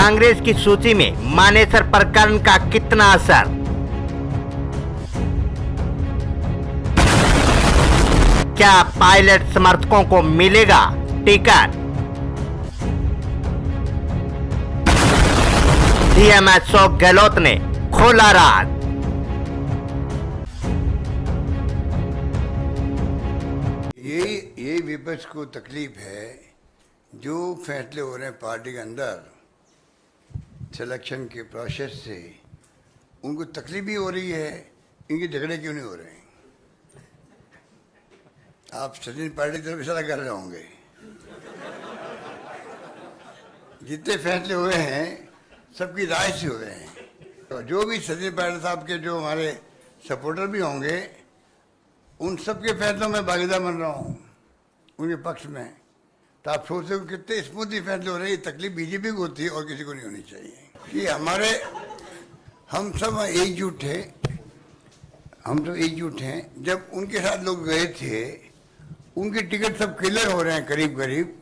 कांग्रेस की सूची में मानेसर प्रकरण का कितना असर? क्या पायलट समर्थकों को मिलेगा टिकट? सीएम अशोक गहलोत ने खोला राज। ये विपक्ष को तकलीफ है जो फैसले हो रहे हैं पार्टी के अंदर सिलेक्शन के प्रोसेस से, उनको तकलीफ भी हो रही है। इनके झगड़े क्यों नहीं हो रहे हैं? आप सचिन पायलट की तरफ इशारा कर रहे होंगे। जितने फैसले हुए हैं सबकी राय से हुए हैं। तो जो भी सचिन पायलट साहब के जो हमारे सपोर्टर भी होंगे, उन सबके फैसलों में भागीदार बन रहा हूँ उनके पक्ष में। तो आप सोचते हो कितने स्मूथली फैसले हो रहे हैं। ये तकलीफ बीजेपी को होती है और किसी को नहीं होनी चाहिए कि हम सब एकजुट हैं। हम सब एकजुट हैं। जब उनके साथ लोग गए थे, उनके टिकट सब क्लियर हो रहे हैं करीब करीब।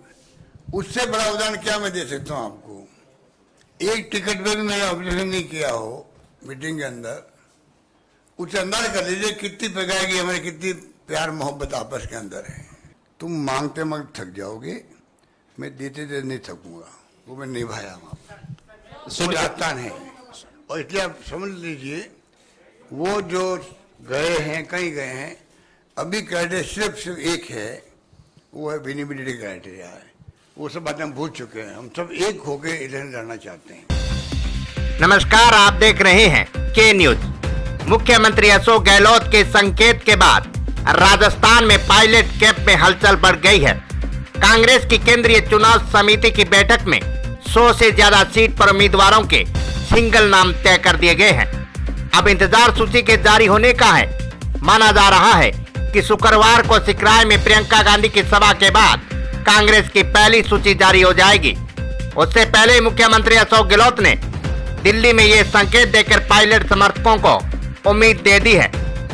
उससे बड़ा उदाहरण क्या मैं दे सकता हूँ आपको? एक टिकट में भी मैंने ऑब्जर्वेशन नहीं किया हो मीटिंग के अंदर, उसे अंदाज कर लीजिए कितनी पकाएगी हमारी, कितनी प्यार मोहब्बत आपस के अंदर है। तुम मांगते मांगते थक जाओगे, मैं देते देते नहीं थकूंगा। वो मैं निभाया वहाँ राजस्थान है। और इसलिए आप समझ लीजिए, वो जो गए हैं, कहीं गए हैं, अभी क्राइटेरिया सिर्फ एक है, वो है विनिबिलिटी क्राइटेरिया है। वो सब बातें हम भूल चुके हैं। हम सब एक होके इलेक्शन लड़ना चाहते हैं। नमस्कार, आप देख रहे हैं के न्यूज। मुख्यमंत्री अशोक गहलोत के संकेत के बाद राजस्थान में पायलट कैंप में हलचल बढ़ गई है। कांग्रेस की केंद्रीय चुनाव समिति की बैठक में 100 से ज्यादा सीट पर उम्मीदवारों के सिंगल नाम तय कर दिए गए हैं। अब इंतजार सूची के जारी होने का है। माना जा रहा है कि शुक्रवार को सिकराय में प्रियंका गांधी की सभा के बाद कांग्रेस की पहली सूची जारी हो जाएगी। उससे पहले मुख्यमंत्री अशोक गहलोत ने दिल्ली में ये संकेत देकर पायलट समर्थकों को उम्मीद दे दी है।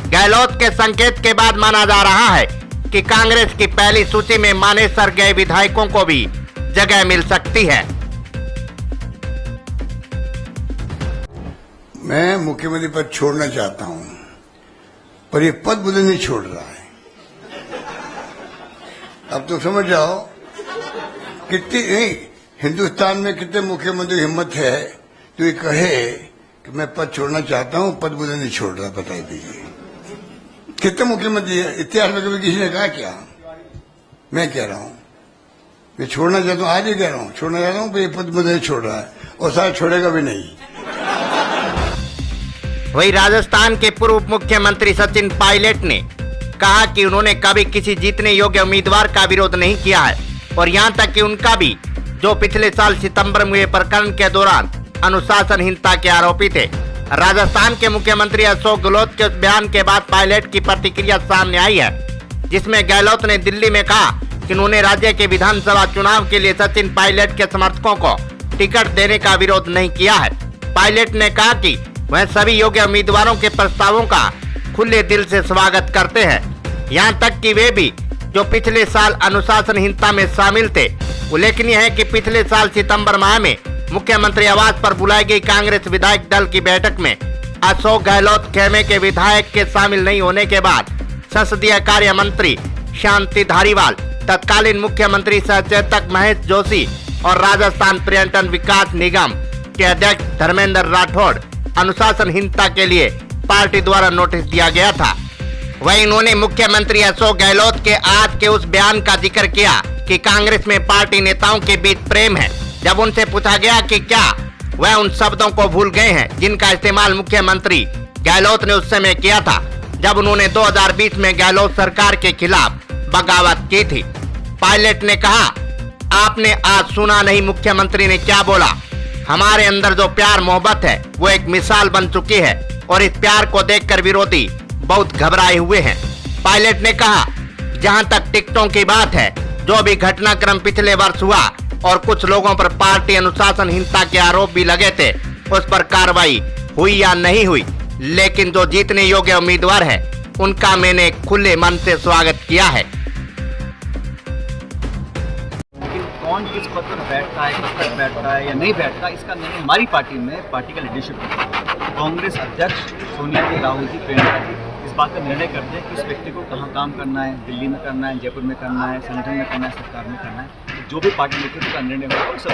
गहलोत के संकेत के बाद माना जा रहा है कि कांग्रेस की पहली सूची में मानेसर गए विधायकों को भी जगह मिल सकती है। मैं मुख्यमंत्री पद छोड़ना चाहता हूं, पर ये पद मुझे नहीं छोड़ रहा है। अब तो समझ जाओ कितनी नहीं, हिंदुस्तान में कितने मुख्यमंत्री हिम्मत है जो ये कहे कि मैं पद छोड़ना चाहता हूं, पद मुझे नहीं छोड़ रहा। बताइए दीजिए कितने मुख्यमंत्री है? इतिहास में कभी किसी ने कहा क्या? मैं कह रहा हूं मैं छोड़ना चाहता हूं, आज ही कह रहा हूं छोड़ना चाहता हूं, पर ये पद मुझे नहीं छोड़ रहा है और शायद छोड़ेगा भी नहीं। वही राजस्थान के पूर्व मुख्यमंत्री सचिन पायलट ने कहा कि उन्होंने कभी किसी जीतने योग्य उम्मीदवार का विरोध नहीं किया है और यहां तक कि उनका भी, जो पिछले साल सितंबर में हुए प्रकरण के दौरान अनुशासनहीनता के आरोपी थे। राजस्थान के मुख्यमंत्री अशोक गहलोत के उस बयान के बाद पायलट की प्रतिक्रिया सामने आई है, जिसमें गहलोत ने दिल्ली में कहा कि उन्होंने राज्य के विधानसभा चुनाव के लिए सचिन पायलट के समर्थकों को टिकट देने का विरोध नहीं किया है। पायलट ने कहा कि वह सभी योग्य उम्मीदवारों के प्रस्तावों का खुले दिल से स्वागत करते हैं, यहाँ तक कि वे भी जो पिछले साल अनुशासनहीनता में शामिल थे। उल्लेखनीय है कि पिछले साल सितंबर माह में मुख्यमंत्री आवास पर बुलाई गई कांग्रेस विधायक दल की बैठक में अशोक गहलोत खेमे के विधायक के शामिल नहीं होने के बाद संसदीय कार्य मंत्री शांति धारीवाल, तत्कालीन मुख्यमंत्री सचेतक महेश जोशी और राजस्थान पर्यटन विकास निगम के अध्यक्ष धर्मेंद्र राठौड़ अनुशासनहीनता के लिए पार्टी द्वारा नोटिस दिया गया था। वहीं उन्होंने मुख्यमंत्री अशोक गहलोत के आज के उस बयान का जिक्र किया कि कांग्रेस में पार्टी नेताओं के बीच प्रेम है। जब उनसे पूछा गया कि क्या वह उन शब्दों को भूल गए हैं जिनका इस्तेमाल मुख्यमंत्री गहलोत ने उस समय किया था जब उन्होंने 2020 में गहलोत सरकार के खिलाफ बगावत की थी। पायलट ने कहा, आपने आज सुना नहीं मुख्यमंत्री ने क्या बोला। हमारे अंदर जो प्यार मोहब्बत है वो एक मिसाल बन चुकी है और इस प्यार को देखकर विरोधी बहुत घबराए हुए हैं। पायलट ने कहा, जहां तक टिकटों की बात है, जो भी घटनाक्रम पिछले वर्ष हुआ और कुछ लोगों पर पार्टी अनुशासनहीनता के आरोप भी लगे थे, उस पर कार्रवाई हुई या नहीं हुई, लेकिन जो जीतने योग्य उम्मीदवार है उनका मैंने खुले मन से स्वागत किया है। लेकिन कौन किस पद पर बैठता है, कब तक बैठता है या नहीं बैठता, इसका निर्णय हमारी पार्टी में पार्टी का लीडरशिप है। कांग्रेस अध्यक्ष सोनिया जी, राहुल जी, प्रियंका जी इस बात का निर्णय करते हैं कि इस व्यक्ति को कहाँ काम करना है, दिल्ली में करना है, जयपुर में करना है, संगठन में करना है, सरकार में करना है। जो भी पार्टी नेतृत्व का निर्णय होगा वो सब